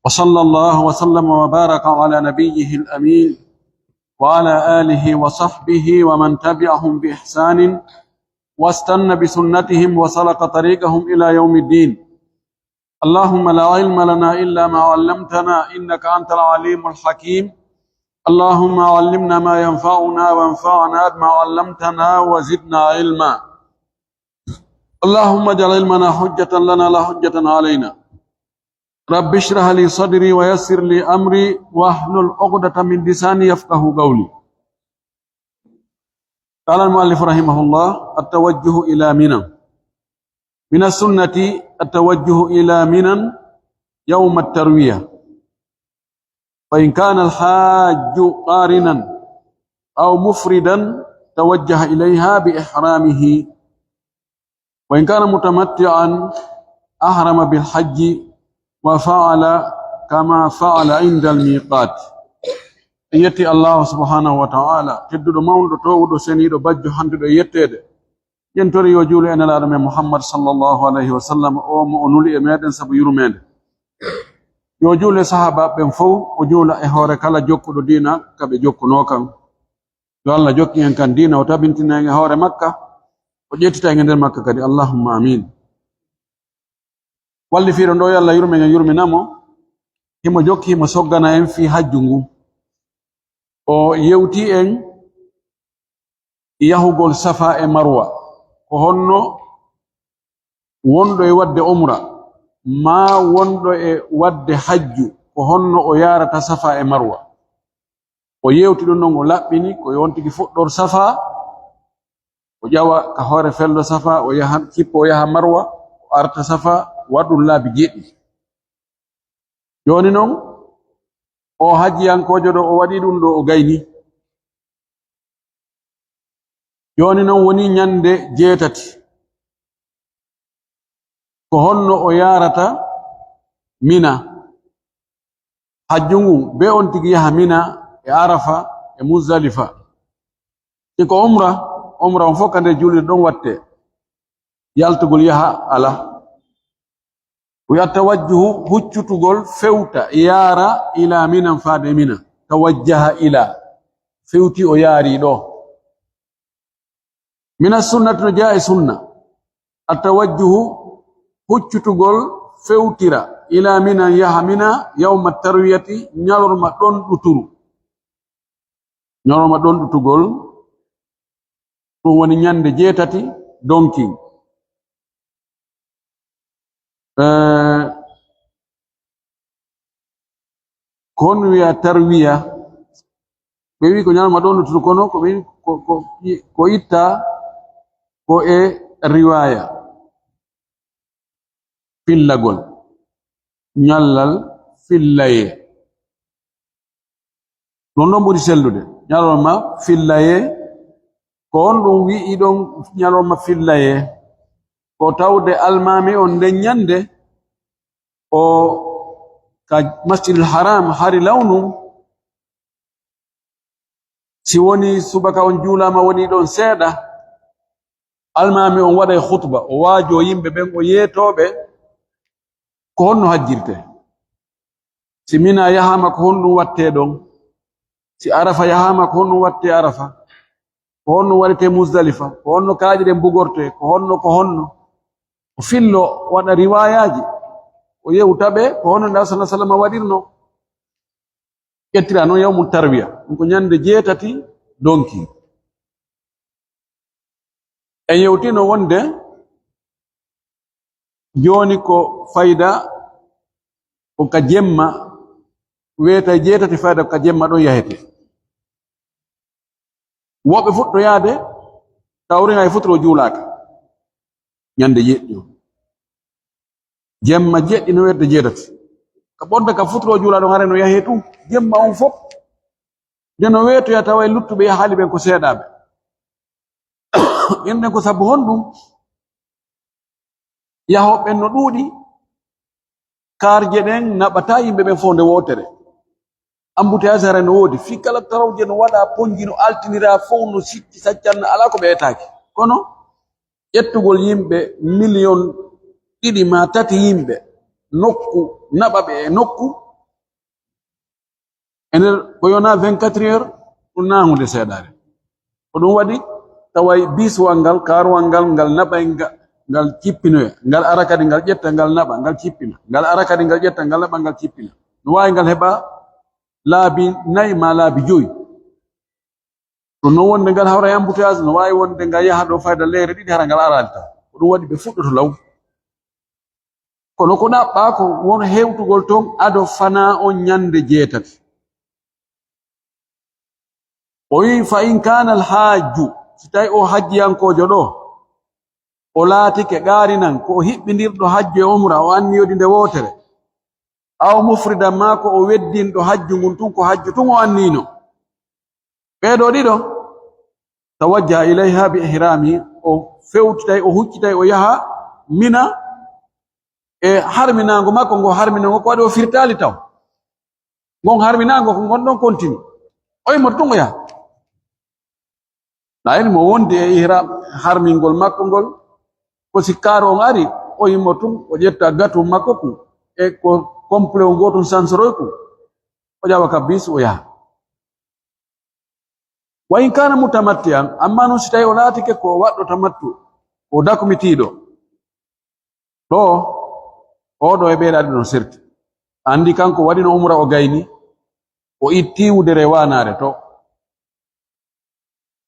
وصلى الله وسلم وبارك على نبيه الأمين وعلى آله وصحبه ومن تبعهم بإحسان واستنى بسنتهم وسلك طريقهم إلى يوم الدين. اللهم لا علم لنا إلا ما علمتنا إنك أنت العليم الحكيم. اللهم علمنا ما ينفعنا وانفعنا بما علمتنا وزدنا علما. اللهم اجعل علمنا حجة لنا لا حجة علينا. رب اشرح لي صدري ويسر لي أمري واحلل عقدة من لساني يفقهوا قولي. قال المؤلف رحمه الله: التوجه إلى منى. من السنة التوجه إلى منى يوم التروية، فإن كان الحاج قارنا أو مفردا توجه إليها بإحرامه، وإن كان متمتعا أحرم بالحج وفعل كما فعل عند الميقات. يتي الله سبحانه وتعالى تدو موندو تودو سنيدو بجو حندو يتede yentori yo juule en alaado men Muhammad sallallahu alayhi wa sallam o mo onuli e meden sabu yurmede. Yo juule sahaba ben fof o juula e hoore kala jokkudo diina kabe jokkuno kan. Yo Allah jokki en kan diina o tabintina en hoore Makka o jettita en nder Makka kadi. Allahumma amin. Walli fiiro ndo yalla yurminamo himo jokki mo soggana en fi hajjungu o yewti en yahugol Safa e Marwa ko honno wondo e wadde umra ma wondo e wadde hajju ko honno o yarata Safa e Marwa. O yewti ɗum non o laɓɓini ko yontiki fuɗɗor Safa o ƴawa ka hoore fello Safa o yaha kippo o yaha Marwa o arta Safa waɗɗum laabi jeɗɗi. Joni noon o hajjiyankojo ɗo o waɗi ɗum ɗo o gayni. Joni noon woni ñande jeetati ko honno o yarata Mina. Hajju ngu be on tigi yaha Mina e Arafa e Muzdalifa. Ko umra on fof kande julde ɗon watte yaltugol yaha ala. ويتوجه هجتugol fewta yara ila minan faade Mina. Tawajjaha ila fewti o yaari ɗo. Min as-sunnati no jaa e sunna atawajjuhu huccutugol fewtira ila Mina yaha Mina yawma tarwiyati ñalorma ɗon ɗuturu. Ñalorma ɗon ɗutugol ɗum woni ñande jeetati donkin. Kon wiya tarwiya ɓe wi ko ñalma ɗon ɗuturu kono ko itta ko e riwaya fillagol ñallal fillaye ɗon ɓuri sellude. Ñalorma fillaye ko on ɗum wi'i ɗon ñalorma fillaye ko tawde almami on nden ñande o ka Masjidil Haram hari lawnu si woni subaka on juulama woni ɗon seeɗa almami on waɗa khutba o waajo yimɓe ɓen o yeetoɓe ko honno hajjirte. Si Mina yahama ko honɗum watte ɗon, si Arafa yahama ko honɗum watte Arafa, ko honno waɗete Muzdalifa, ko honno kaaje ɗen bugorte, ko honno o fillo waɗa riwayaji o yewtaɓe ko honno nda sallallahu alaihi wasallam waɗirno. Ƴettira noon yawmu tarwiya ɗum ko ñande jeetati donki. En yewtino wonde joni ko fayda ko ka jemma weta jeetati fayda ko ka jemma ɗon yahete. Woɓɓe fuɗɗo yaade tawringa e futuro juulaka ñande jeɗɗi o jemma jeɗɗi no wedde jeetati ka ɓodda ka futuro juula ɗon hare no yahe tum jemma on fof nde no weetoya tawa e luttuɓe haali ɓen ko seeɗaɓe. Inen ko sabu honɗum yahoɓen no ɗuuɗi karje ɗen naɓata yimɓe ɓen fof nde wotere. Embouteillage hare no woodi fi kala tarawje no waɗa ponji no altinira fof no sitti saccanna ala ko ɓe etaki. Kono ƴettugol yimɓe million ɗiɗi ma tati yimɓe nokku naɓa ɓe e nokku ener ko yona 24 heures ɗum nangude seeɗare ko ɗum waɗi taway biswangal karwangal ngal naɓay ngal cippinoya ngal ara kadi ngal ƴetta ngal naɓa ngal cippina ngal ara kadi ngal ƴetta ngal naɓa ngal cippina no wawi ngal heɓa laabi 4 ma laabi 5 ɗum noon wonde ngal hawra embouteillage no wawi wonde ngal yaha ɗo fayda leere 2 hara ngal arali taw ko ɗum waɗi ɓe fuɗɗoto law kono ko ɗaɓɓa ko won hewtugol toon ado fana on ñande 6 o wi fa in kana al hajju so tawi o hajjiyankojo ɗo o laatike ƙaarinan ko o hiɓɓindirɗo hajju e umra o anniyodi nde wotere aw mufridan ma ko o weddinɗo hajju ngun tun ko hajju tun o annino ɓeeɗo ɗiɗo tawajjaha ilayha bi ihrami o fewtitay o huccitay o yaha mina e harminago makko ngo harminago ko waɗi o firtali taw ngon harminago ko gonɗon continue o yimmoto tun o yaha nayni mo wondi e ihram harmingol makko ngol ko sikkaro on ari o yimmo tun o ƴetta gatum makko ku e ko complet o gotum sansoroy ku o ƴawa ka bis o yaha wa in kana mutamatti'an amma non si tawi o laatike ko waɗɗo tamattu o dakumitiɗo ɗo oɗo e ɓeeɗaɗi no serti andi kanko waɗino umra o gayni o itti wudere wanare to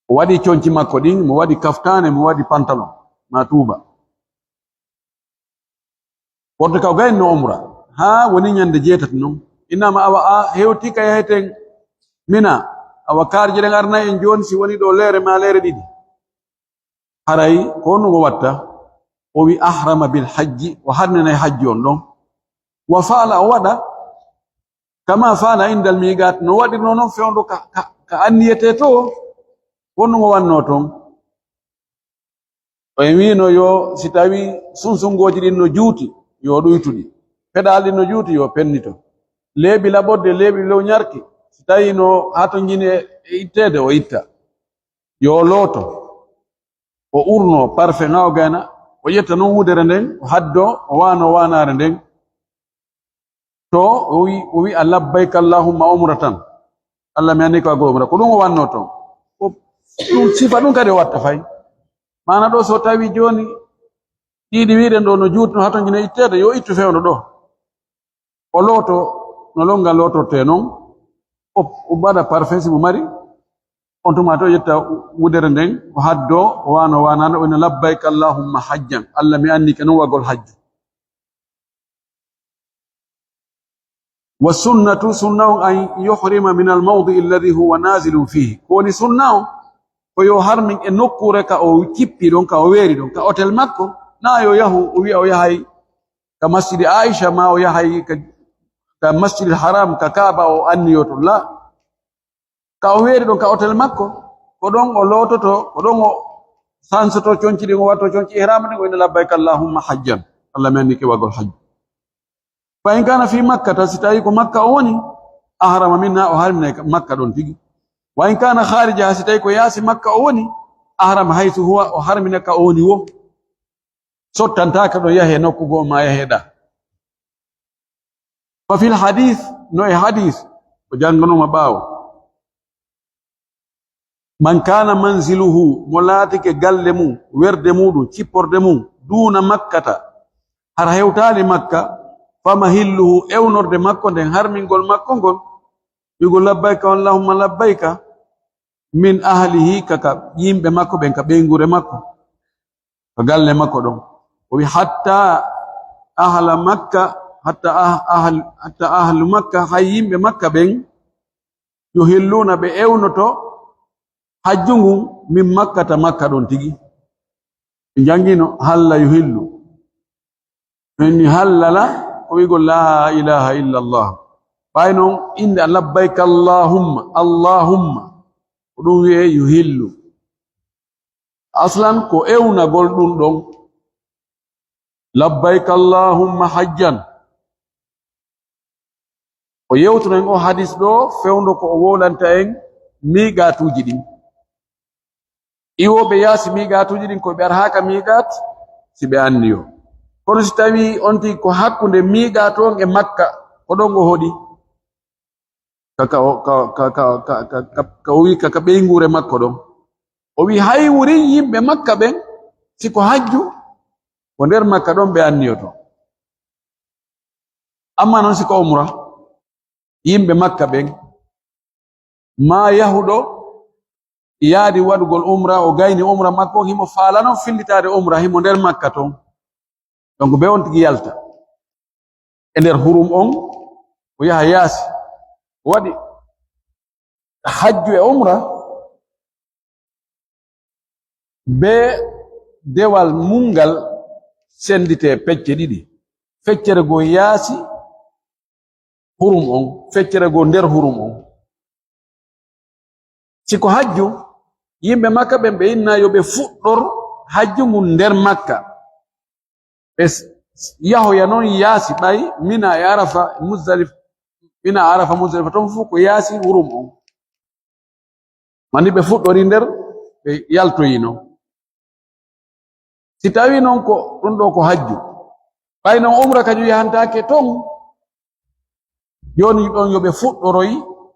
o waɗi conci makko ɗin mo waɗi kaftane mo waɗi pantalon ma tuuba wonde ka o gayni umra ha woni ñande 6 noon innama awa a hewti ka yaheten mina awa kaarje ɗen arnayi en joni si woni ɗo leere ma leere 2 haray ko honnugo watta o wi ahrama bil hajji o harnanay hajji on ɗon wa faala o waɗa kama faala indal migat no waɗirno noon fewndo ka anniyete to honnugo wanno toon o wino yo si tawi sunsungoji ɗin no juuti yo ɗuytuɗi peɗal ɗin no juuti yo pennito leeɓi laɓorde leeɓi lew ñarki si tawi no hato jini e ittede o itta yo looto o urno parfait ngaw gayna o ƴetta noon wudere nden o haddo o wano wanare nden to o wi a labbayka allahumma umratan allah mi anni ko ago umra ko ɗum o wanno toon ɗum sifa ɗum kadi o watta fay mana ɗo so tawi joni ɗiɗi wiɗen ɗo no juuti no hato jine ittede yo ittu fewno ɗo o looto no longal lotorte noon o mbaɗa parfait si mo mari on tuma to yetta wudere nden o haddo o wano wanano o ina labbayka allahumma hajjan allah mi anni ke noon wagol hajju wa sunnatu sunna on an yuhrima min al mawdi alladhi huwa nazilun fihi ko woni sunna on ko yo harmin e nokkure ka o cippi ɗon ka o weeri ɗon ka hotel makko na yo yahu o wi'a o yahay ka masjidi Aisha ma o yahay ka masjidil haram ka Kaaba o anniyoto la ka o weeri ɗon ka hotel makko ko ɗon o loototo ko ɗon o sansoto conci ɗin o watto conci ihram ɗin o ina labbayka allahumma hajjan allah mi anni ke wagol hajju fa in kana fi makkata si tawi ko makka o woni ahrama minha o harminay makka ɗon tigi wa in kana kharija si tawi ko yaasi makka o woni ahrama haythu huwa o harmina ka o woni wo sottantaka ɗo yahe nokku goo ma yaheɗa fa fil hadith no e hadith ko jannganoma ɓaawo man kana manziluhu mo laatike galle mum werde muɗum cipporde mum duna makkata har hewtali makka fama hilluhu ewnorde makko nden harmingol makko ngol yugo labbayka allahumma labbayka min ahlihi kaka yimɓe makko ɓen ka ɓeygure makko ko galle makko ɗon o wi hatta ahla makka hatta ahlu makka hay yimɓe makka ɓen yo hilluna ɓe ewnoto hajju ngun min makkata makka ɗon tigi ɓe jangino halla yo hillu minni hallala o wigo la ilaha illa allah ɓay noon inde a labbayka allahumma ko ɗum wi'e yo hillu aslan ko ewnagol ɗum ɗon labbayka allahumma hajjan o yewtuno en o hadis ɗo fewndo ko o wolanta en miigatuji ɗin iwoɓe yaasi miigatuji ɗin koɓe ara haka miigat si ɓe anniyo kono si tawi on tigi ko hakkunde miigaton e makka ko ɗon o hoɗi kaka ɓeygure makko ɗon o wi hay wuri yimɓe makka ɓen siko hajju ko nder makka ɗon ɓe anniyoto, amma noon siko umra yimɓe makka ɓen ma yahuɗo yaadi waɗugol umra o gayni umra makko himo faalano fillitade umra himo nder makka ton, donc ɓe on tigi yalta e nder hurum on o yaha yaasi waɗi hajju e umra be dewal mungal sendite pecce ɗiɗi, feccere go yaasi hurum on, feccere go nder hurum on. siko hajju yimɓe makka ɓen ɓe inna yo ɓe fuɗɗor hajju ngun nder makka ɓe yahoya noon yaasi ɓay mina e arafa muzdalifa, mina arafa muzdalifa ton fu ko yaasi hurum on, mani ɓe fuɗɗori nder ɓe yaltoyino. si tawi noon ko ɗum ɗo ko hajju ɓay noon umra kaju yahantake ton, joni ɗon yo ɓe fuɗɗoroy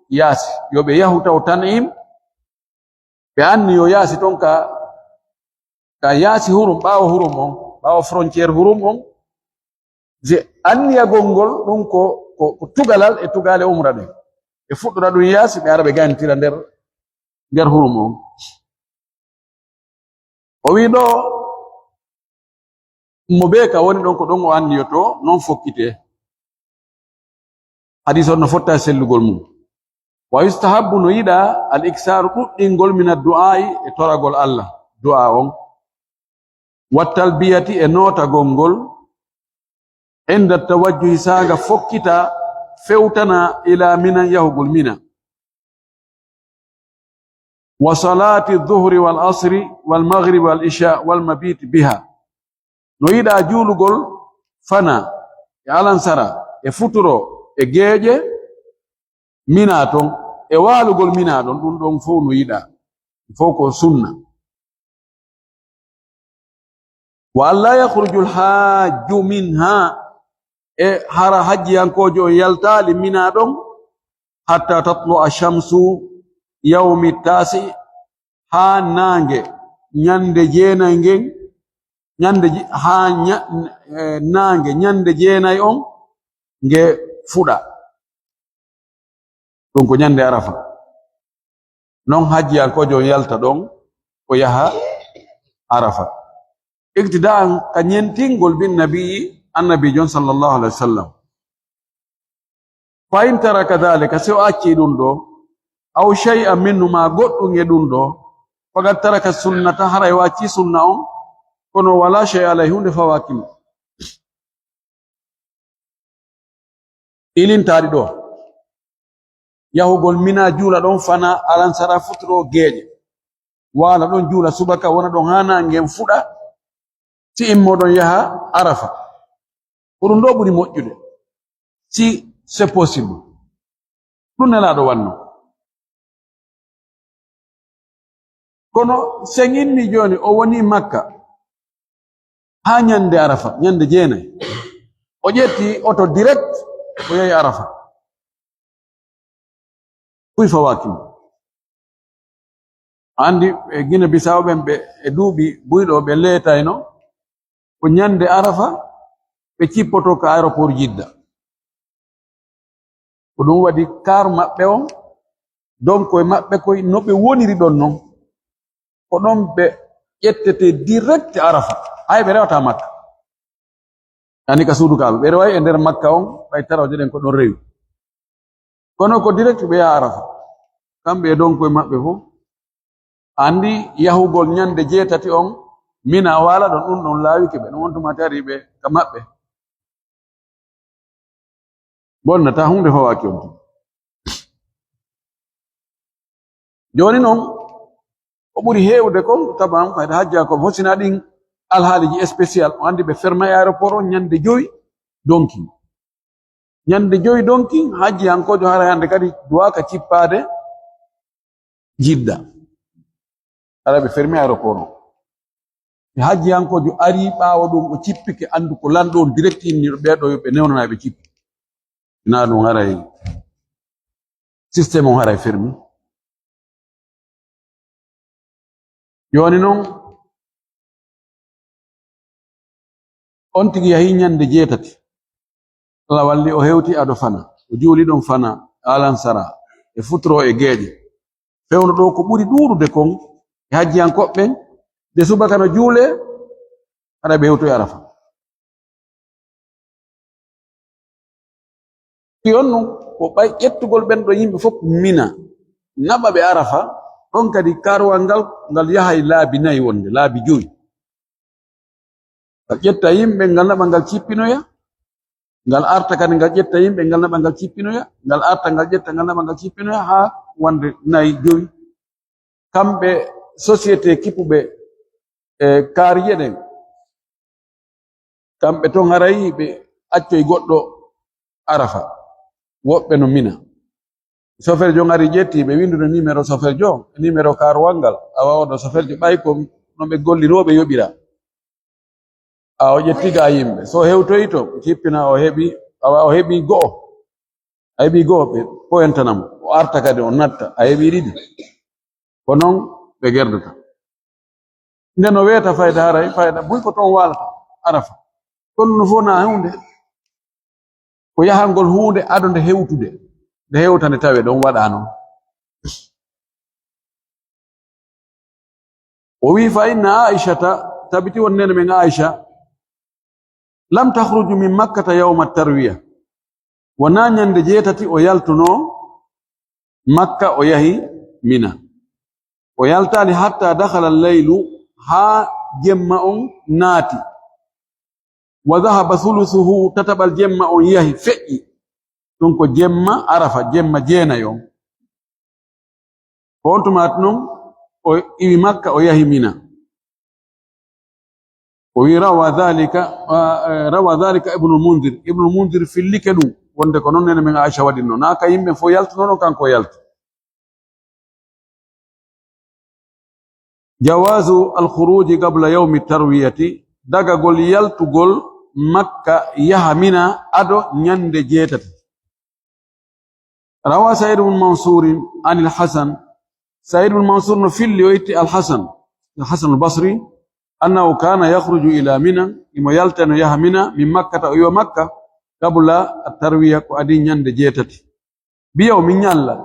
yaasi, yo ɓe yahu taw tan'im ɓe anni yo yaasi ton ka yaasi hurum ɓaawo hurum on, ɓaawo frontiére hurum on, je anniyagol ngol ɗum ko tugalal e tugale umra ɗen, ɓe fuɗɗora ɗum yaasi ɓe ara ɓe gantira nder hurum on. o wi ɗo mo be ka woni ɗon ko ɗon o anniyoto non fokkite hadis on no fotta sellugol mum. wa yustahabbu no yiɗa al iksaru ɗuɗɗingol min addu'ai e toragol Allah du'a on, wa talbiyati e notagol ngol inda tawajjuhi saga fokkita fewtana ila minan yahugol mina, wa salati dhuhri wal asri wal maghribi wal isha wal mabit biha, no yiɗa juulugol fana e alansara e futuro e geeƴe mina ton e waalugol mina ɗon, ɗum ɗon fof no yiɗa, fof ko sunna. wa alla yakhruju lhajju minha e hara hajjiyankojo o yaltali mina ɗon hatta tatlu ashamsu yawmi tasi, ha nange nyande jeenay ngen nange nyande jeenay on nge fuɗa, ɗum ko nyande arafa. non hajjiyankojo yalta ɗon o yaha arafa iktida'an ka nyentingol bin nabii annabi jon sallallahu alaihi wasallam. fa in taraka dhalika, se o acci ɗum ɗo aw shay'an minhu ma goɗɗum e ɗum ɗo faqad taraka sunnata, haray o acci sunna on, kono wala shay alay, hunde fawakimo ilintaɗi ɗo yahugol mina juula ɗon fana alansara futuro geeƴe, wala ɗon juula subaka wona ɗon ha nangen fuɗa si immoɗon yaha arafa, ko ɗum ɗo ɓuri moƴƴude si c'est possible, ɗum nelaɗo wanno. kono sen inni joni o woni makka ha nyande arafa, nyande jeenay o ƴetti oto direct o yahi arafa, huy fawakimo. andi e Guinée Bissau ɓen ɓe e duuɓi buyɗo ɓe leetayno ko nyande arafa ɓe cippoto ka aéroport Jidda, ko ɗum waɗi kar maɓɓe on donc e maɓɓe koye no ɓe woniri ɗon non ko ɗon ɓe ƴettete direct arafa, hay ɓe rewata makka, ani ka suudu kaɓe ɓe reway e nder makka on ɓay taraje ɗen ko ɗon rewi, kono ko direct ɓe yaha arafa kamɓe e donc e maɓɓe fof. andi yahugol nyande jeetati on mina wala ɗon, ɗum ɗon laawike ɓe ɗon wontuma tari ɓe ka maɓɓe, bonnata hunde fawaki on. joni noon o ɓuri heewde ko taban hayde hajja ko hosina ɗin alhaaliji spécial, o andi ɓe fermay aéroport on nyande 5 donki, nyande 5 donki hajji hankojo hara hande kadi duwaka cippade Jidda, ara ɓe fermi aéroport on. hajji hankojo ari ɓaawo ɗum o cippike andu ko lanɗo on direct inni ɓeɗo ɓe newnana ɓe cippi, na ɗum haray system on haray fermi yoni non on tigi yahi nyande jeetati Allah walli o hewti ado fana o juuli don fana alansara e futro e geeje fewno do ko buri duurude kon e hajjiyan kobben de subaka no juule ada be hewto e arafa yonno ko bay ƴettugol ben do yimbe fop mina naba be arafa on kadi karwal ngal yahay laabi nayi wonde laabi joyi ƴetta yimbe ngal naba ngal cippinoya ngal arta kadi ngal ƴetta yimbe ngal naba ngal cippinoya ngal arta ngal ƴetta ngal naba ngal cippinoya ha wonde nayi joyi kambe société kipube e kaariye den kambe ton harayi be accoy goddo arafa wobbe no mina chauffeur jo ngari jetti be winduno numéro chauffeur jo numéro karwangal awawodo chauffeur jo bay ko no be gollirobe yobira o jetti ga yimbe so hewtoyto cippina o hebi go aybi go be pointanam o arta kadi o natta aybi didi ko non be gerdata ndeno weta fayda haray fayda buy ko ton walata arafa kon no fona hunde ko yahangol hunde adonde hewtude de hewtande tawe don wada non o wi fa inna aishata tabiti wonnene men aisha lam takhruju min makkah yawm at-tarwiya wana nyande jetati o yaltuno makka o yahi mina o yaltali hatta dakhala al-laylu ha jemma on naati wa dhahaba thuluthuhu tatabal jemma on yahi fe'i donc jemma arafa jemma jeena yon ko ontumat non o iwi makka o yahi mina o rawa dhalika ibn al-munzir fil likadu wonde ko non nene men aisha wadinno naka yimbe fo yalto non kanko yalto jawazu al-khuruj qabla yawm at-tarwiyati daga gol yaltugol makka yaha mina ado nyande jeetati روى سعيد بن منصور عن الحسن سعيد بن منصور في اللي الحسن البصري أنه كان يخرج إلى منى لما يلتن يها منى من مكة أو مكة قبل التروية وأدين يند جيتتي بيوم ينلا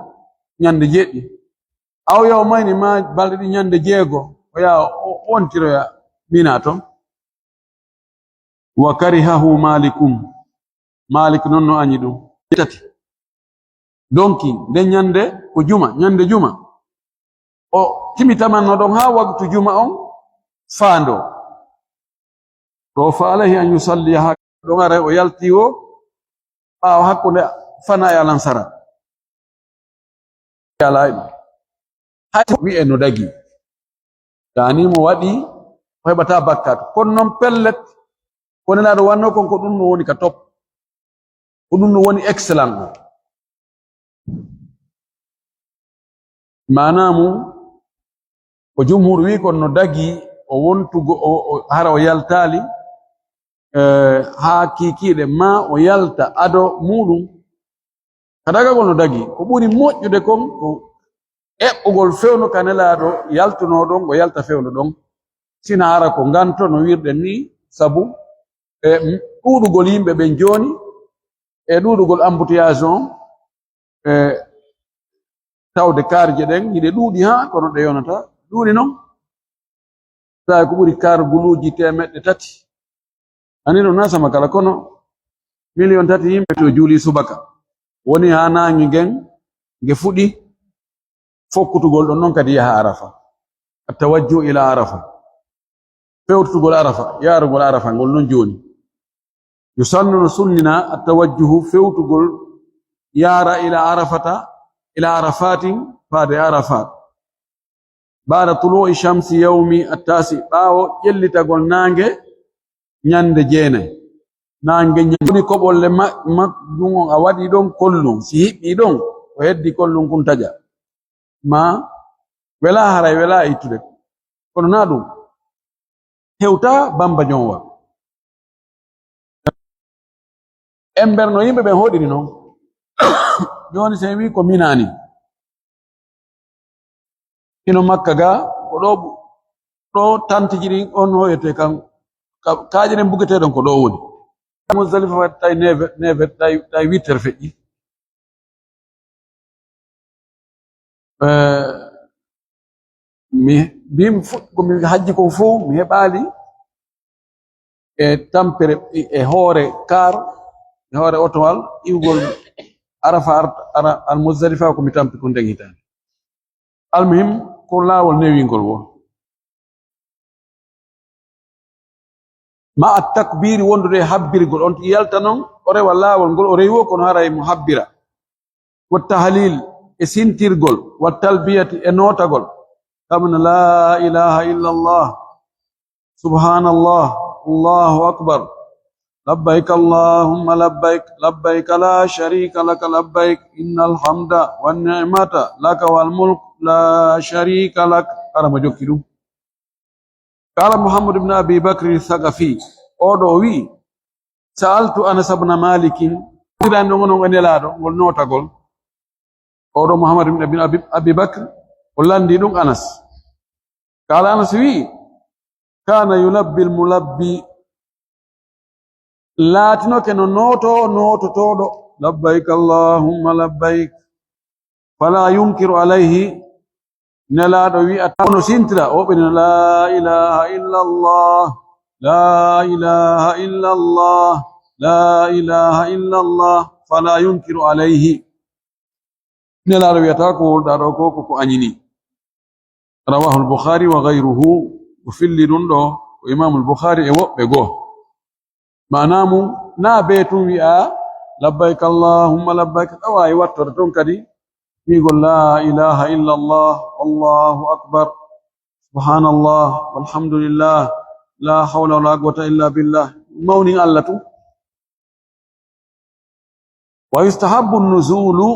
يند جيتي أو يومين ما بلد يند جيغو ويا أونتيرو يا مناتو وكرهه مالك نونو أنيدو جيتتي donki de nyande ko nyande juma o timitaman no don ha waktu juma on faando to fa alayhi an yusalli ha don are o yalti o hakkunde fana ya lansara yalay hay wi en no dagi tani mo wadi hebata bakkat kon non pellet kon na do wanno kon ko dum no woni ka top ko dum no woni excellent manamu ko jumhur wi kon no dagi o wontugo hara o yaltali ha kikide ma o yalta ado mudum kadaga gon no dagi ko buri mojjude kon ko ebbugol fewno kanela do yaltuno don o yalta fewno don sina hara ko ganto no wirden ni sabu dudugol yimbe ben joni e dudugol embouteillage tawde karje den yide duudi ha kono de yonata duudi non sa ko buri kar guluji temedde tati anino nasa makala kono million tati yimbe to juli subaka woni ha nangi gen ge fudi fokkutugol don non kadi yaha arafa atawajju ila arafa fewtugol arafa yarugol arafa ngol non joni yusannu sunnina atawajjuhu fewtugol yara ila arafata إلى عرفات بعد عرفات بعد طلوع الشمس يوم التاسع باو يلي تقول نانجي نياند جينا نانجي نياندي كوبول لما دون أوادي دون كلهم سيهي دون وهدي كلهم كنتجا ما ولا هراي ولا إيتودك كنو نادو هيوتا بامبا جونوا امبر نو يمبه بن هودي نو joni se wi ko minani ino Makka ga ko ɗo tantijiri on hoyete kan kaajinen bugeteɗon ko ɗo woni Muzdalifa tay 9 tay 8 feƴƴi mi bim fuɗgo mi hajji ko fu mi heɓali e tampere e hoore kar e hoore otowal iwgol Arafa al Muzdalifa ko mi tampi ko ndeng hitande almuhim ko laawol newingol wo ma at-takbir wondude habbirgol on yalta non o rewa laawol ngol o rewo kono haray mo habbira wa tahlil e sintirgol wa talbiyati e notagol tamna la ilaha illa Allah subhanallah allahu akbar labbaik allahumma labbaik labbaik la sharika laka labbaik innal hamda wan ni'mata laka wal mulk la sharika lak arama jokkidu qala Muhammad ibn Abi Bakr al-Thaqafi odo wi sa'altu Anas ibn Malik dirando ngono ngelado ngol notagol odo Muhammad ibn Abi Bakr o landi ɗum Anas qala Anas wi kana yulabbi al-mulabbi latino ke no nototoɗo labbaik allahumma labbaik fala yunkiru alayhi nelaɗo wi'ata ono sintira o ɓe la ilaha illa Allah la ilaha illa Allah la ilaha illa Allah fala yunkiru alayhi nelaɗo wi'ata ko wolɗaɗo ko anyini rawahu al-Bukhari wa ghayruhu o filli ɗum ɗo ko Imam al-Bukhari e woɓɓe goo manamu na beetum wi'a labbaik allahumma labbaik tawawi wattorde ton kadi wigol la ilaha illa Allah allahu akbar subhanallah walhamdulillah la hawla wala quwwata illa billah mawni Allah tu wa yustahabbu an-nuzulu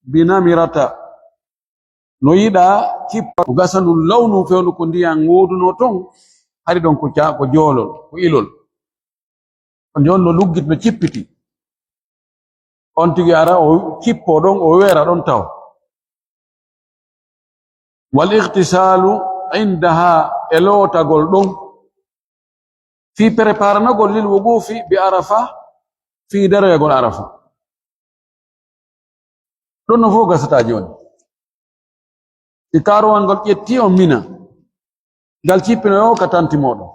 binamirata no yiɗa kippa ko gasandu lawnu fewnu ko ndiyan woduno ton hari ɗon ko joolol ko ilol on jonno luggit no cippiti on tigi ara o kippo ɗon o weera ɗon taw wal ightisalu indaha e lootagol ɗon fi préparanagol lil wuqufi bi Arafa fi daroyagol Arafa ɗon no fof gasata joni si karowal ngol ƴetti on Mina ngal cippinoyo ka tanti moɗon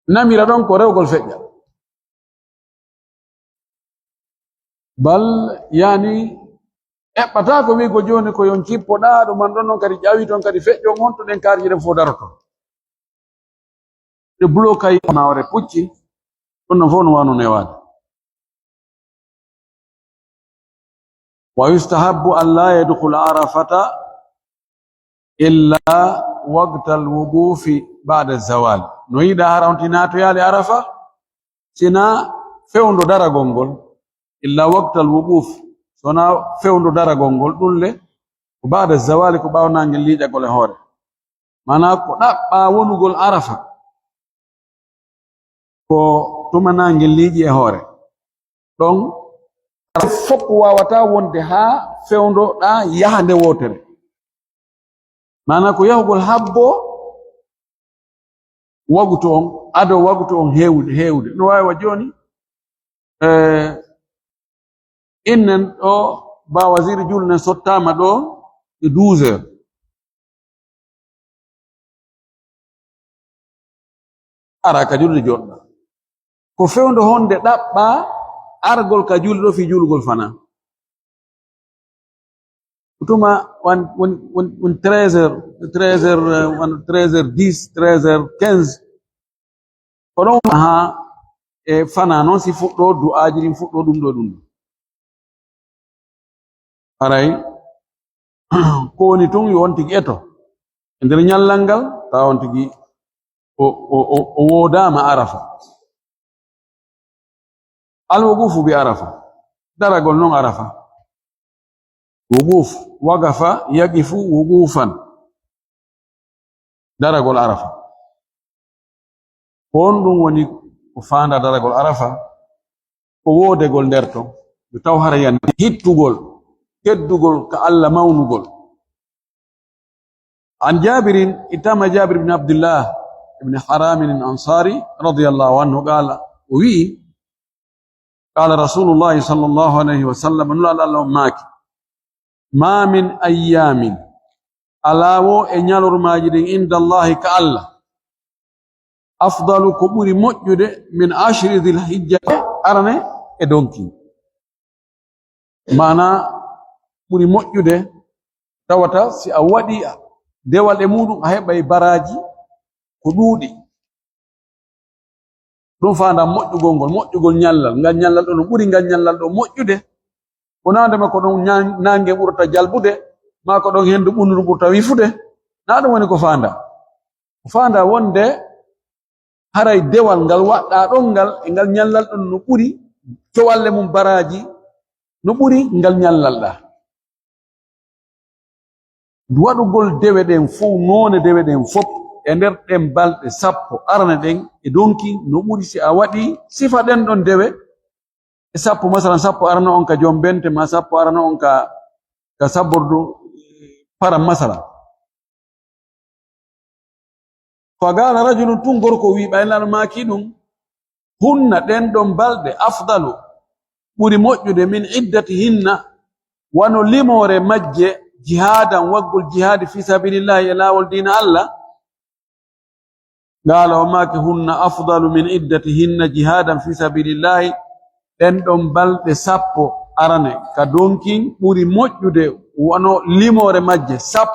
namira ɗon ko rewgol feƴƴa bal yani eɓɓata ko wigo joni ko yon cippoɗa ɗuman ɗon noon kadi ƴawi ton kadi feƴƴon on to ɗen karji ɗen fof daroto ɗe blokai mawre pucci ɗon no fof no wano newade wa yustahabbu an la yadkhula Arafata illa waqta al-wuqufi ba'da az-zawal no yiɗa harawtina to yaali Arafa sina fewndo daragol ngol illa waqta al-wuquf sona fewndo daragol ngol ɗulle ko ba'da az-zawali ko ɓawnangel liiƴagol e hoore mana ko ɗaɓɓa wonugol Arafa ko tumanangel liiƴi e hoore ɗon fof wawata wonde ha fewndo ɗa yaha nde wotere mana ko yahugol habbo wagutu on ado wagutu on hewde no wawi wa joni innen ɗo ba wasiri julne sottama ɗo e 12 heures ara ka julde joɗɗa ko fewndo honde ɗaɓɓa argol ka julde ɗo fi julugol fana tuma won 13 heures 13h10 13h15 ko ɗon ha e fana noon si fuɗɗo du'aji ɗin fuɗɗo ɗum ɗo aray ko woni tun yo on tigi eto e nder ñallal ngal tawa on tigi o wodama Arafa al-wuqufu bi Arafa daragol non Arafa wuquf waqafa yaqifu wuqufan daragol Arafa on ɗum woni ko fanda daragol Arafa ko wodegol nder ton yo taw hara yande hittugol teddugol ka Allah mawnugol عن جابر إتم جابر بن عبد الله بن حرام الأنصاري رضي الله عنه قال قال رسول الله صلى الله عليه وسلم ما من أيام ألاو إنيالور ماجدين عند الله كالله أفضل كبور موجود من 10 ذي الحجة أرني إدونكي معنى بوري موجود tawata si a waɗi dewal e muɗum a heɓay baraji ko ɗuuɗi ɗum fanda moƴƴugol ñallal ngal ñallal ɗo no ɓuri ngal ñallal ɗo moƴƴude wonandema ko ɗon nange ɓurata jalbude ma ko ɗon hendu ɓundu ɓurata wifude na ɗum woni ko fanda wonde haray dewal ngal waɗɗa ɗon ngal e ngal ñallal ɗon no ɓuri cowalle mum baraji no ɓuri ngal ñallal ɗa waɗugol dewe ɗen fof none dewe ɗen fof e nder ɗen balɗe 10 arane ɗen e donki no ɓuri si a waɗi sifa ɗen ɗon dewe e 10 masalan 10 arana on ka jombente ma 10 arana on ka sabbordu param masalan fagala rajulun tun gorko wi ɓaylal maki ɗum hunna ɗen ɗon balɗe afdalu ɓuri moƴƴude min iddati hinna wano limore majje jihadan waggol jihadi fi sabilillahi lawol dina Allah qala wa maki hunna afdalu min iddatihinna jihadan fi sabilillahi den don balde 10 arane ka donkin ɓuri moƴƴude wono limore majje 10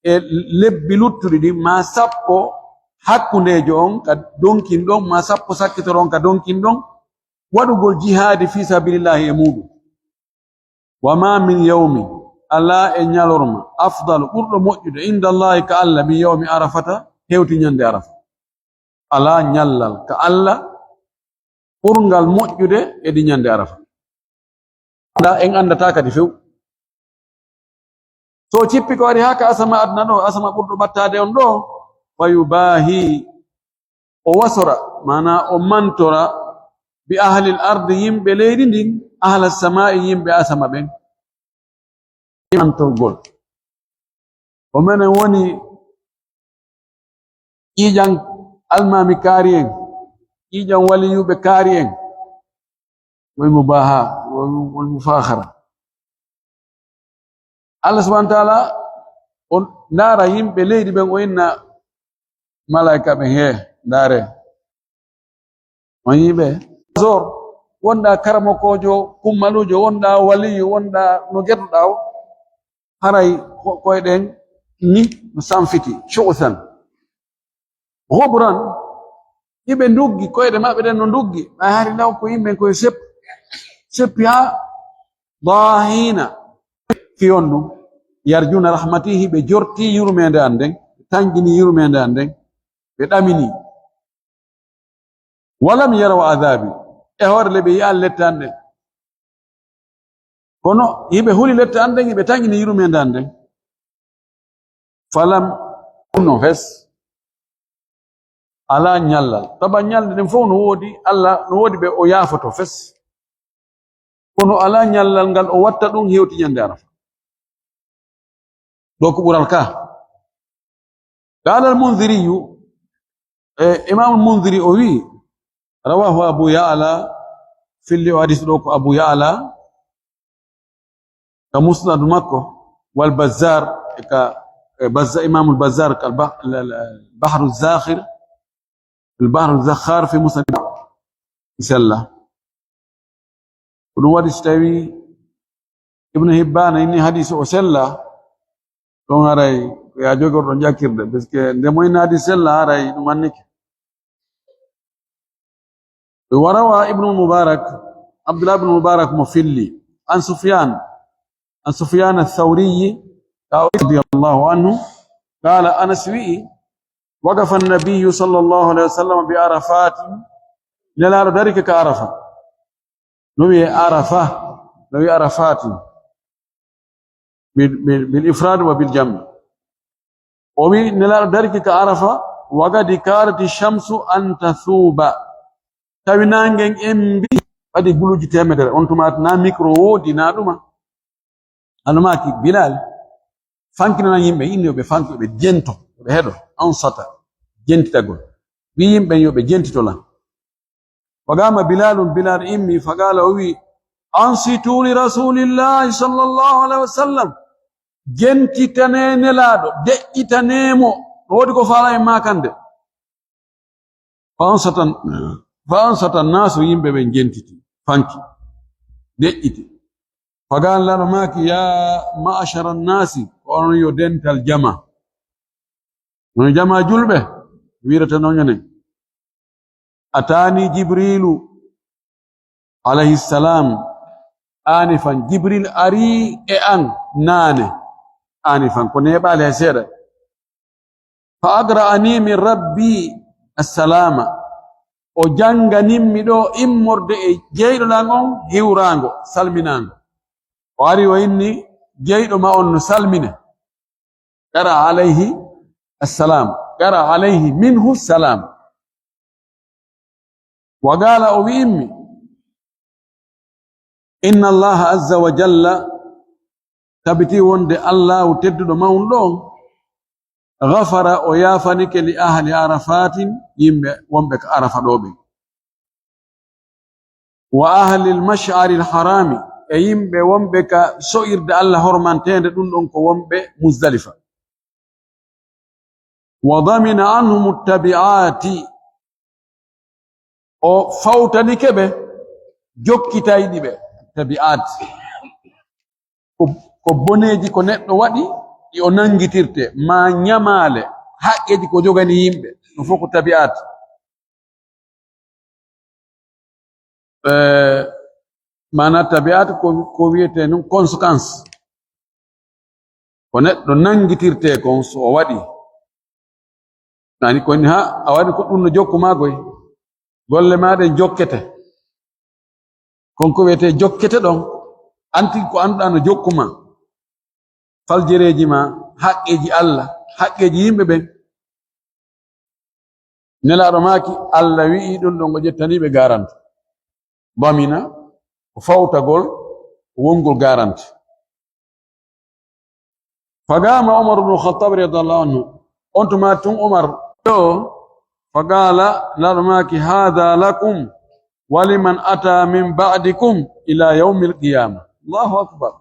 e lebbi luttuɗi ɗi ma 10 hakkundejo on ka donkin ɗon ma 10 sakkitoron ka donkin ɗon waɗugol jihadi fi sabilillahi e muɗum wa ma min yawmin ala e ñalorma afdal ɓurɗo moƴƴude inda allahi ka Allah min yawmi arafata hewti ñande arafa ala ñallal ka Allah ɓurgal moƴƴude edi ñande arafa nda en andata kadi few so cippi ko ari haka asama adna ɗo asama ɓurɗo ɓattade on ɗo fayubahi o wasora mana o mantora bi ahli l ardi yimɓe leydi ndin ahla samai yimɓe asama ɓen mantolgol o menen woni ƴiƴan almami kaari en ƴiƴan waliyuɓe kaari en wol mubaha wol mufahara Allah subhanahu wa ta'ala on ndaara yimɓe leydi ɓen o inna malaika ɓe he ndaare on yiɓe zor wonɗa karamokojo kummalujo wonɗa waliyu wonɗa no geɗoɗa o haray koyɗen ni no sanfiti shu'than ghubran iɓe nduggi koyɗe maɓɓe ɗen no nduggi ɓay hari law ko yimɓe koye seppi ha dahina fiyon ɗum yarjuna rahmatihi ɓe jorti yurmede an nden ɓe tangini yurmede an nden ɓe ɗamini walam yaraw adabi e horle ɓe yi'an lette an nden kono yiɓe huli lette an nden ɓe tangini yurmede an nden falam no fes ala ñallal taba ñalde ɗen fof no woodi Allah no woodi ɓe o yaafoto fes kono ala ñallal ngal o watta ɗum hewti ñande arafa ɗo ko ɓural ka qala al-Mundhiriyu imam al-Mundhiri o wi rawahu Abu Ya'la filli o hadis ɗo ko Abu Ya'la ka musnad makko wal Bazzar ka imam al-Bazzar ka al-Bahr al-Zakhir البحر الزخار في مسند سلة ودون ودي ستوي ابن هبان إني حديث وسلة لون هراي يا جوكر رجع كيرده بس كه دموين حديث سلة هراي نمانك وروى ابن المبارك عبد الله بن المبارك مفلي عن سفيان الثوري رضي الله عنه قال أنا سوي وقف النبي صلى الله عليه وسلم بعرفات لا ذلك كعرفة نوي عرفات بالإفراد وبالجمع ومن نلا ذلك كعرفة وقد كانت الشمس أن تثوب تبنانجن إمبي قد يقولوا جتامدر أنتم أتنا ميكرو دينارما أنا ماكي بلال fankina yimbe inne be fanki be jento be hedo ansata jentitagol bi yimbe yobe jentitola wagama bilal immi fagala wi ansitu li rasulillahi sallallahu alaihi wasallam jentitane nelado de'itanemo wodi ko faala e makande fansata nasu yimbe be jentiti fanki de'iti fagal lano maki ya ma'ashara nasi on yo dental jama no jama julbe wirata no nyane atani jibrilu alayhi salam anifan jibril ari e an nane anifan ko nebale seeda fa agra'ani min rabbi assalama o janganimmi do immorde e jeydo langon hiwrango salminango o ari o inni jeydo ma on salmine qara alayhi assalam qara alayhi minhu salam wa qala o immi inna allaha azza wa jalla tabiti wonde allah teddudo mawndo ghafara o yafanike li ahli arafatin yimbe wombe ka arafa dobe wa ahli al-mash'ar al-harami e yimbe wombe ka so'irde allah hormantende dum don ko wombe muzdalifa wa damina anhum at-tabi'ati o fawtanike be jokkitaydi be tabi'at ko boneji ko neddo wadi di o nangitirte ma nyamale haqqeji ko jogani yimbe no foko tabi'at mana tabi'at ko wiete non consequence ko neddo nangitirte ko so o wadi nani ko ni ha awadi ko dum no jokku magoy golle maade jokkete konko wiete jokkete don anti ko anda no jokkuma faljereji ma haqqeji allah haqqeji yimbe ben nelaado maki allah wi dum don go jettani be garante bamina ko fawtagol wongol garante fagama umar ibn khattab radhiyallahu anhu ontuma tun umar do fagala larmaki hadha lakum waliman ata min ba'dikum ila yawmil qiyamah allahu akbar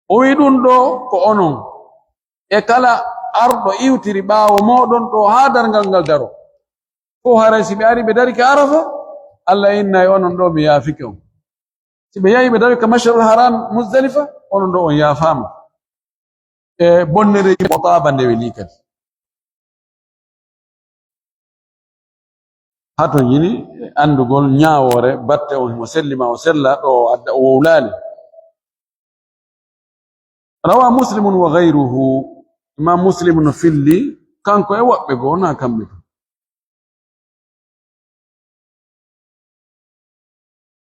o wi dum do ko onon e kala ardo iwtiri baawo modon do ha dargal ngal daro ko harasi be ari be dari ka arafa allah inna onon do mi yafike on sibe yayi be dari ka masharul haram muzdalifa onon do on yafama e bonnere qotaba de welikat hato yini andugol nyaawore batte on mo sellima o sella do adda o wulali rawa muslimun wa ghayruhu imam muslimun filli kanko e wabbe gona kambe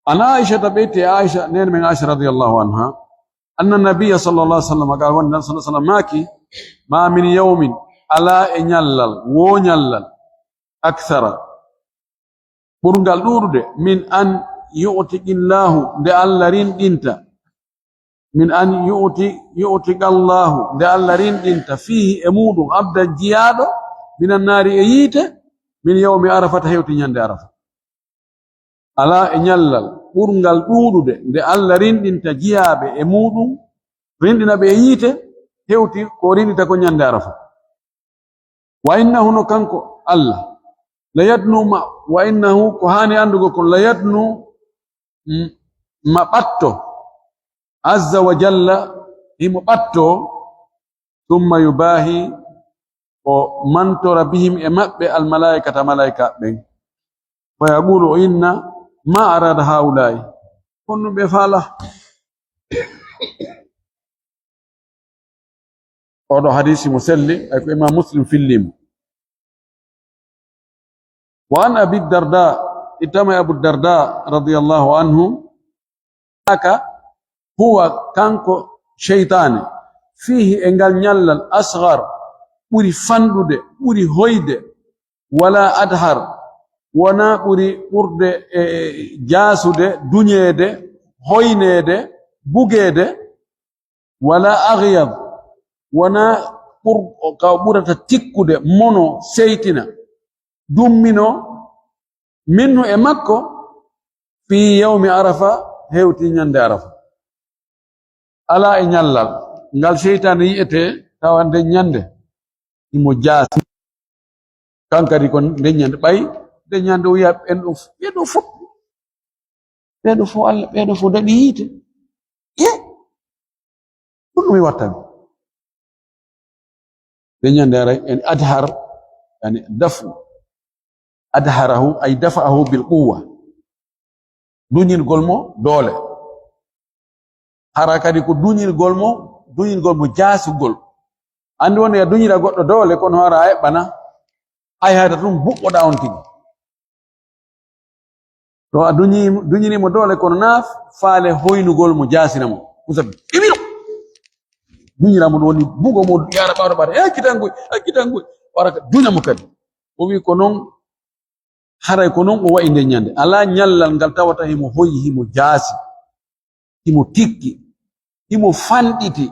ana aisha tabiti aisha nen min aisha radiyallahu anha anna nabiyya sallallahu alaihi wasallam qala wa sallallahu alaihi wasallam maki ma min yawmin ala enyallal wo nyallal akthara burgal durude min an yu'tiqillahu de allah rindinta min an yu'tiqallahu de allah rindinta fihi emudum abda jiyado minan nari e yite min yawmi arafata hewti nyande arafa ala e nyallal burgal durude de allah rindinta jiyabe e mudum rindina be yite hewti ko rindita ko nyande arafa wa innahu no kanko allah la yadnu ma wa innahu ko hani andugo kon la yadnu ma batto azza wa jalla himo batto thumma yubahi o mantora bihim e mabbe al malaikata malaika ben wa yaqulu inna ma arada haulai konno be fala odo hadisi musalli ay ko imam muslim fillim وعن أبي الدرداء اتما أبو الدرداء رضي الله عنه هو كانكو شيطان فيه انغال نيال الأصغر بوري فندود بوري هويد ولا أدهر ونا بوري برد جاسود دنيد هوينيد بوغيد ولا أغيض wana ka ɓurata tikkude mono seytina dummino minhu e makko fi yawmi arafa hewti ñande arafa ala e ñallal ngal seytane yi'ete tawa nde ñande imo jaasi kankadi kon nde ñande ɓay nde ñande o wiya ɓeɗo fof Allah ɓeɗo fof daɗi yiite ɗum mi wattami nde ñande ara en adhar yani dafu adharahu ay dafa'ahu bil quwwa duñirgol mo doole hara kadi ko duñirgol mo jaasugol andi wonde ya duñira goɗɗo doole kono hara a heɓɓana ay hayta ɗum buɓɓoɗa on tigi to a duñirimo doole kono naaf faale hoynugol mo jaasina mo usabi ibino duñiramo ɗum woni bugo mo yara ɓawɗo ɓaɗa kitangoy waraka duñamo kadi o wi ko noon haray ko noon o wayi nde ñande ala ñallal ngal tawata himo hoyi himo jaasi himo tikki himo fanɗiti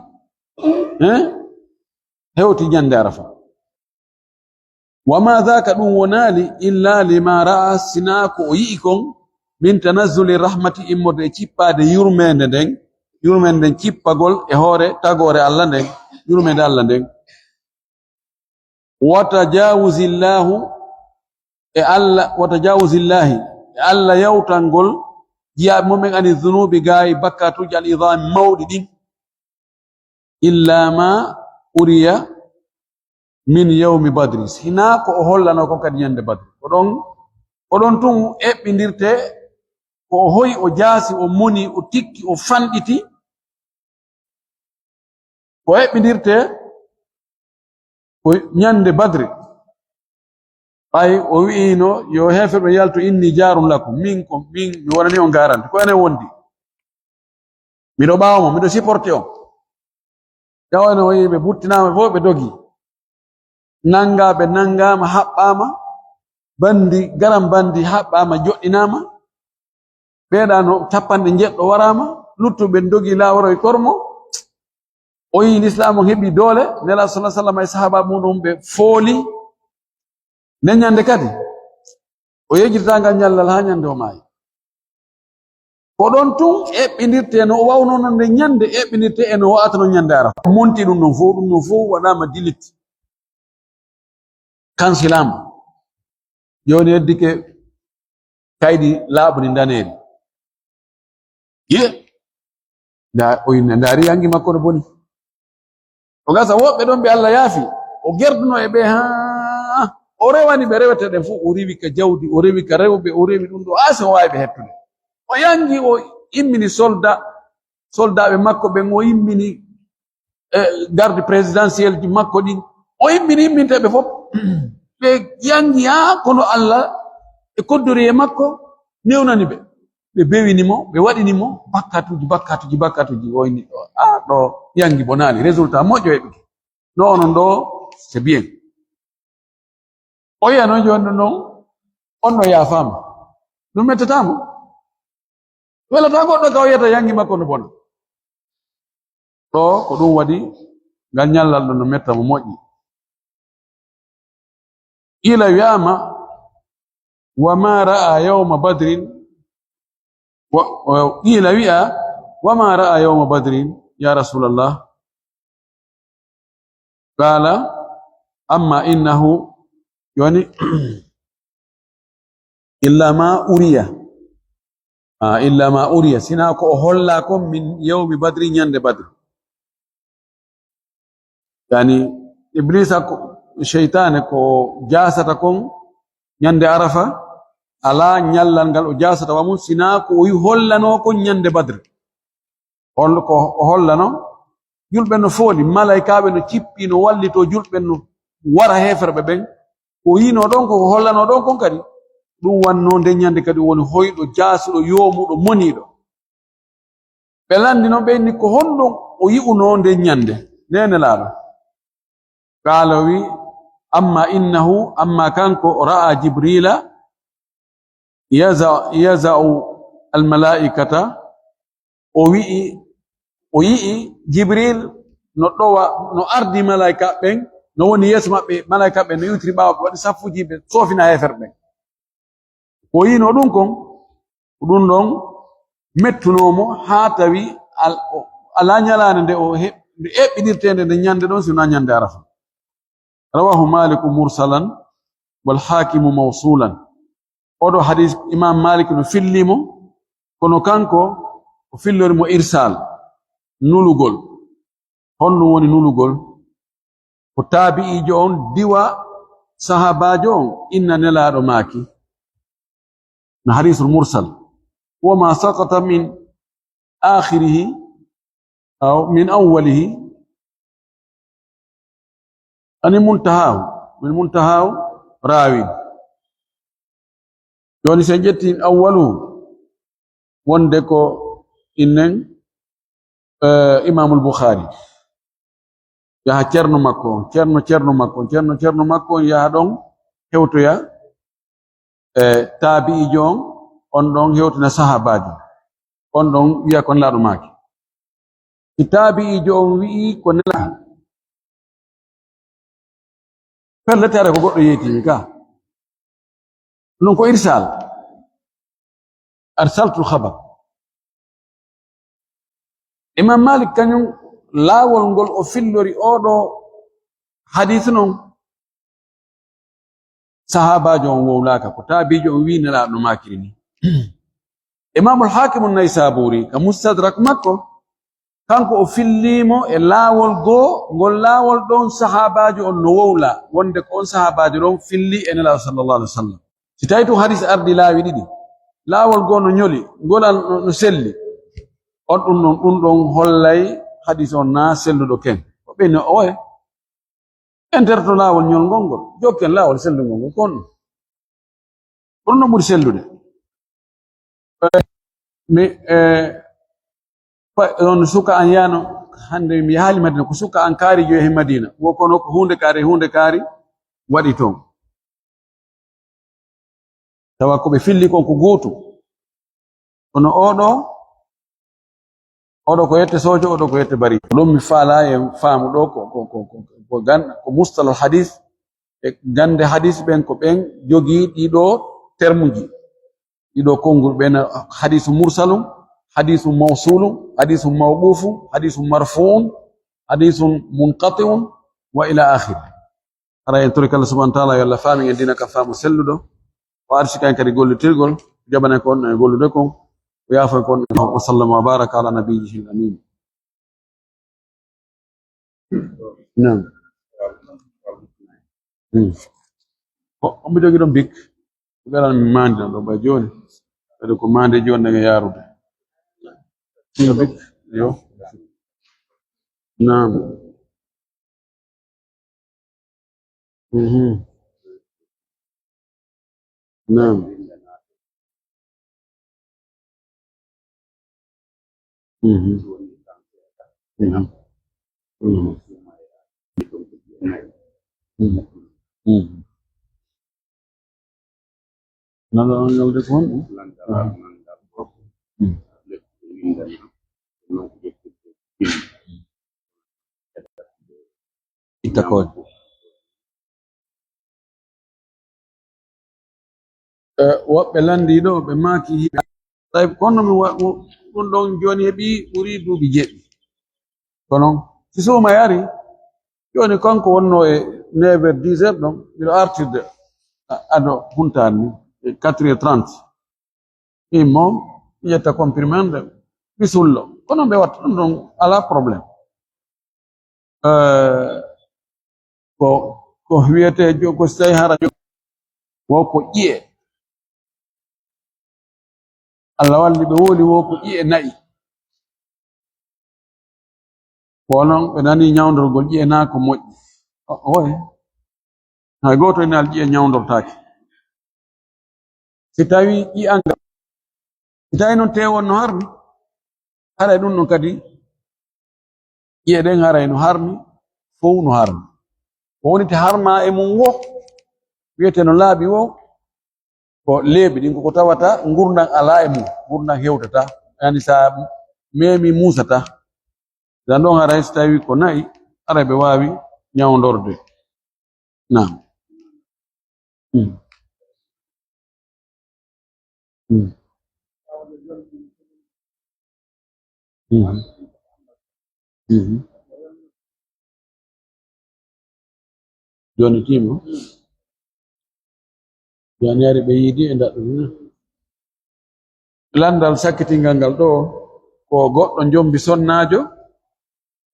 hewti ñande arafa wama dhaka ɗum wonali illa lima ra'a sina ko o yi'i kon min tanazzuli rahmati immorde e cippade yurmende nden cippagol e hoore tagore Allah nden yurmende Allah nden watajawuzillahi e Allah yawtangol jiyaɓe momen ani dhunubi gayi bakkatuji al idham mawɗi ɗin illa ma uriya min yawmi badri sina ko o hollano ko kadi ñande badri oɗon tun eɓɓidirte ko o hoyi o jaasi o moni o tikki o fanɗiti ko eɓɓidirte ko ñande badri ay o wi'ino yo heferɓe yaltu inni jarum lakum min mi wonani on garanti ko ene wondi miɗo ɓawomo miɗo supporté on yawano o yiɓe buttinama fof ɓe dogi nangaɓe nangama haɓɓama garam bandi haɓɓama joɗɗinama ɓeeɗano capanɗe jeɗɗo warama luttuɓe dogi laworo e kormo o yi l'islam on heɓi doole nela sallallahu alaihi wasallam e sahaba muɗum ɓe fooli nde ñande kadi o yejjitagal ñallal ha ñande o maayi ko ɗon tun eɓɓidirte no o wawno non nde ñande eɓɓidirte eno wa'ata no ñande arafa monti ɗum non fof waɗama dilit kansilama joni heddike kaydi laaɓni daneri ndaari yangi makko no boni o gasa woɓɓe ɗon ɓe Allah yaafi o gerduno e ɓe ha o rewani ɓe rewete ɗen fof o rewi ka jawdi o rewi ka rewɓe o rewi ɗum ɗo ase o wawi ɓe hettude o yangi o immini soldaɓe makko ɓen o immini garde présidentiel ji makko ɗin o imminteɓe fof ɓe yangi ha kono Allah e koddori e makko newnani ɓe bewinimo ɓe waɗinimo bakkatuji oyni ɗo yangi bonali résultat moƴƴo heɓiki no onon ɗo c'est bien o yiya noon joni noon on no yaafama ɗum mettatamo welata goɗɗo ka o yiyata yangi makko no bona ɗo ko ɗum waɗi ngal ñallal ɗo no metta mo moƴƴi ila wiyama wama ra'a yawma badrin ila wi'a wama ra'a yawma badrin ya rasulallah qala amma innahu yani illa ma uriya sina ko o holla kon min yawmi badri ñande badri yani iblisa ko sheytane ko jasata kon ñande arafa ala ñallal ngal o jasata wa mum sina ko o hollano kon ñande badri ko o hollano julɓe no fooli malaikaɓe no cippi no wallito julɓe no wara heferɓe ɓen ko yino ɗon ko hollano ɗon kon kadi ɗum wanno nde ñande kadi woni hoyɗo jaasuɗo yoomuɗo moniɗo ɓe landi noon ɓenni ko honɗum o yi'uno nde ñande nene laaɗo qala wi amma kanko ra'a jibrila yaza'u almalaikata o yi'i jibril no ɗowa no ardi malaika ɓen no woni yeso maɓɓe malaika ɓen no yutiri ɓawa ɓe waɗi safuji ɓe soofina hefere ɓen o yino ɗum kon ɗum ɗon mettunomo ha tawi ala ñalande nde o eɓɓiɗirtende nde ñande ɗon sino ñande arafa rawahu maliku mursalan wal hakimu mawsulan oɗo hadis imam malik no fillimo kono kanko o fillorimo irsal nulugol honɗum woni nulugol ko tabi'ijo on diwa sahabajo on inna nelaɗo maaki no hadisul mursal wama sakata min akhirihi aw min awwalihi ani muntahahu rawi joni sen ƴetti awwalu wonde ko innen imamul bukhari yaha ceerno makko ceerno makko yaha ɗon hewtoya tabi'ijo on ɗon hewtina sahabajo on ɗon wiya ko nelaɗo maaki si tabi'ijo on wi'i ko nelaɗo pelletare ko goɗɗo yeytimi ka ɗum ko irsal arsaltul khabar imam malik kañum laawol ngol o fillori oɗo hadith non sahabajo on wowlaka ko tabijo on wi nelaɗo makiri ni imamul hakimu naysaburi ka mustadrak makko kanko o fillimo e laawol goo ngol laawol ɗon sahabajo on no wowla wonde ko on sahabajo ɗon filli e nelaɗo sallallahu alaihi wasallam si tawi to hadis ardi laawi ɗiɗi laawol goo no ñoli ngolal no selli on ɗum ɗon ɗum ɗon hollay hadis on na selluɗo ken o ɓeni oye enterto laawol ñolngol ngol jokken laawol sellugol ngol kon ɗum no ɓuri sellude mi on suka an yano hande mi yaali madina ko suka an kaari jo e madina wo kono ko hunde kaari waɗi toon tawa ko ɓe filli kon ko gootu kono oɗo ko yette sojo oɗo ko yette bari ɗum mi faala e faamu ɗo ko mustalal hadis e gande hadis ɓen ko ɓen jogii ɗiɗo termuji ɗiɗo konngol ɓen hadisu mursalum hadisu mawsulum hadisu mawqufu hadisu marfuun hadisu munqati'un wa ila akhir ara en tori kala subhanahu wa ta'ala yalla faami en dina ka faamu selluɗo o arsi kan kadi gollitirgol jabana kon e gollude kon o yaafan kon wa sallama wa baraka ala nabiyyihi amin nam o mi jogi ɗon bik garan mi mandi ɗo ba joni kadi ko mande joni daga yarude bik yo nam nam nalde kon ittakoje woɓɓe landi ɗo ɓe maaki hiɓe tawi kono mi ɗum ɗon joni heɓi ɓuri duuɓi jeɗɗi kono si suuma yari joni kanko wonno e 9h 10h ɗon mbiɗo artirde aɗo huntani 4h30 min moom ƴetta comprimande bisullo kono ɓe watta ɗum ɗon ala probléme ko wiyete ko so tawi hara wo ko ƴiye Allah walli ɓe woli wo ko ƴiye nayi konon ɓe nani ñawdorgol ƴiye na ko moƴƴi oye hay goto ene al ƴiye ñawdortake si tawi ƴi'anga si tawi noon tewon no harmi haray ɗum ɗon kadi ƴiye ɗen haray no harmi fof no harmi ko wonite harma e mum wo wiyete no laaɓi wo ko leeɓi ɗin koko tawata gurdan ala e mum gurdan hewtata yani sa memi musata dan ɗon haray so tawi ko nayi ara ɓe wawi ñawdorde. Nam. Joni timo joni ari ɓe yiidi e ndaɗɗo landal sakkitingal ngal ɗo ko goɗɗo jombi sonnajo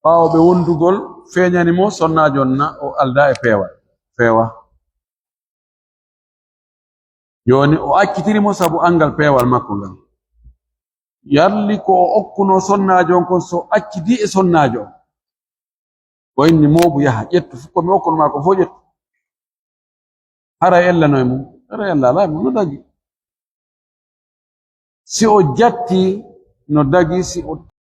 ɓawo ɓe wondugol feñani mo sonnajo na o alda e feewa joni o accitirimo sabu angal peewal makko ngal yarli ko o okkuno sonnajo on kon so accidi e sonnajo o inni mobu yaha ƴettu fu komi okkuno ma ko fo ƴettu hara ellano e mum hara ella ala mum no dagi si o jatti no dagi si o